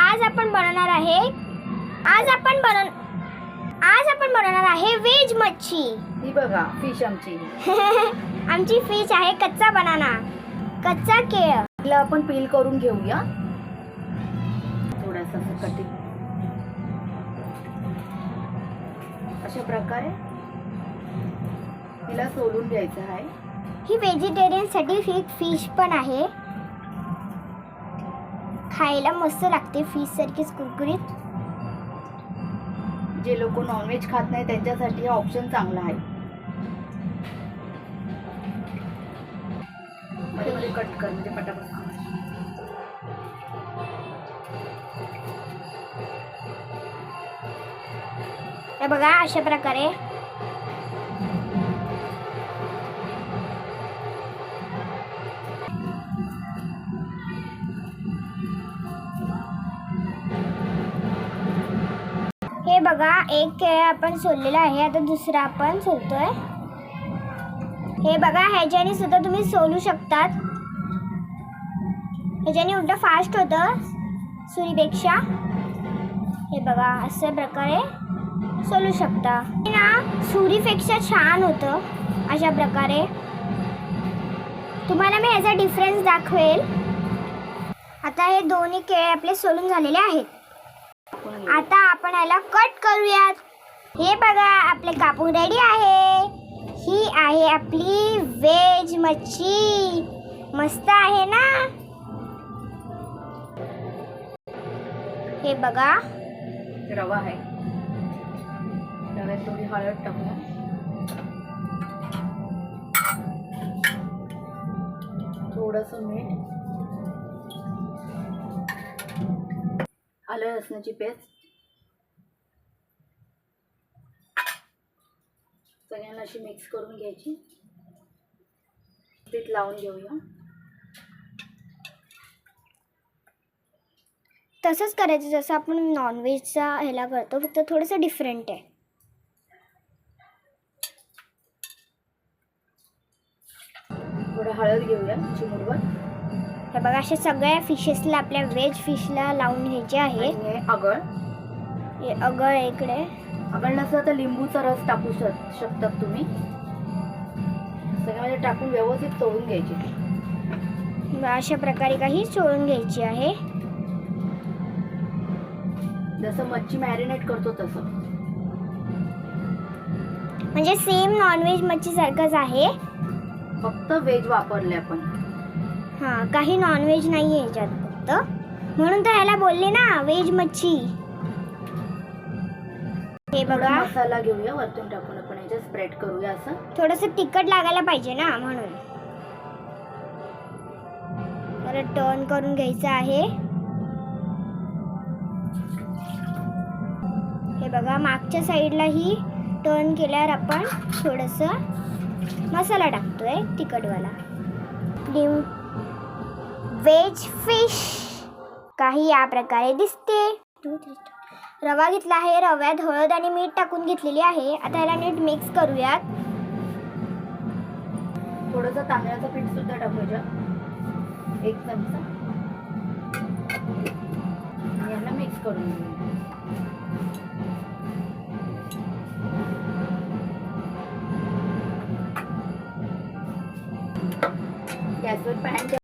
आज आपण बनवणार आहे व्हेज मच्छी. ही बघा फिश आमची. आमची फिश आहे कच्चा बनाना, कच्चा केळ. तिला आपण पील करून घेऊया थोडासा कटिंग अशा प्रकारे तिला सोलून घ्यायचं आहे. ही व्हेजिटेरियन साठी फिश पण आहे. खायला मस्त लागते, फिश सारखीच कुरकुरीत. जे लोक नॉनव्हेज खात नाही त्यांच्यासाठी हा ऑप्शन चांगला आहे. मध्ये मध्ये कट कर म्हणजे पटापट. हे बघा अशा प्रकारे हे बघा एक केळ आपण सोललेला आहे. आता दुसरा आपण सोलतोय. हे बघा ह्याच्याने सुद्धा तुम्ही सोलू शकतात. ह्याच्याने उलट फास्ट होतं सुरीपेक्षा. हे बघा अशा प्रकारे सोलू शकता ना. सुरीपेक्षा छान होतं अशा प्रकारे. तुम्हाला मी ह्याचा डिफरन्स दाखवेल. आता हे दोन्ही केळे आपले सोलून झालेले आहेत. आता आपण याला कट करूयात. हे बघा आपले कापून रेडी आहे. ही आहे आपली व्हेज मच्छी. मस्त आहे ना. हे बघा रवा आहे. रव्यात थोडी हळद टाकूया. थोडंसं मीठ, आलं लसणाची पेस्ट. सगळ्यांना अशी मिक्स करून घ्यायची. पीठ लावून घेऊया. तसंच करायचं जसं आपण नॉनव्हेजचा ह्याला करतो, फक्त थोडंसं डिफरंट आहे. थोडं हळद घेऊया चिमूटभर. हे बघा अशा सगळ्या फिशेसला, आपल्या व्हेज फिशला लावून घ्यायचे आहे. हे आगळ. हे आगळ इकडे. आगळ नसलं तर लिंबूचा रस टाकू शकतात तुम्ही. सगळ्यामध्ये टाकून व्यवस्थित तळून घ्यायची. अशा प्रकारे काही चोळून घ्यायची आहे. जसं मच्छी मॅरिनेट करतो तसं. म्हणजे सेम नॉनव्हेज मच्छी सारखंच आहे, फक्त व्हेज वापरले आपण. हां, काही नॉनव्हेज नाही आहे ह्याच्यात फक्त. म्हणून तर ह्याला बोलले ना व्हेज मच्छी. हे बघा मसाला घेऊया वरतून टाकून आपण याच्यात स्प्रेड करूया. असं थोडंसं तिखट लागायला पाहिजे ना, म्हणून परत टर्न करून घ्यायचं आहे. हे बघा मागच्या साईडलाही टर्न केल्यावर आपण थोडंसं मसाला टाकतोय तिखटवाला. व्हेज फिश काही या प्रकारे दिसते. रवा घेतला आहे. रव्यात हळद आणि मीठ टाकून घेतलेली आहे. आता याला नीट मिक्स करूयात. थोडंसं तांदळाचं पीठ सुद्धा टाकूया, 1 चमचा. यांना मिक्स करून घेऊया.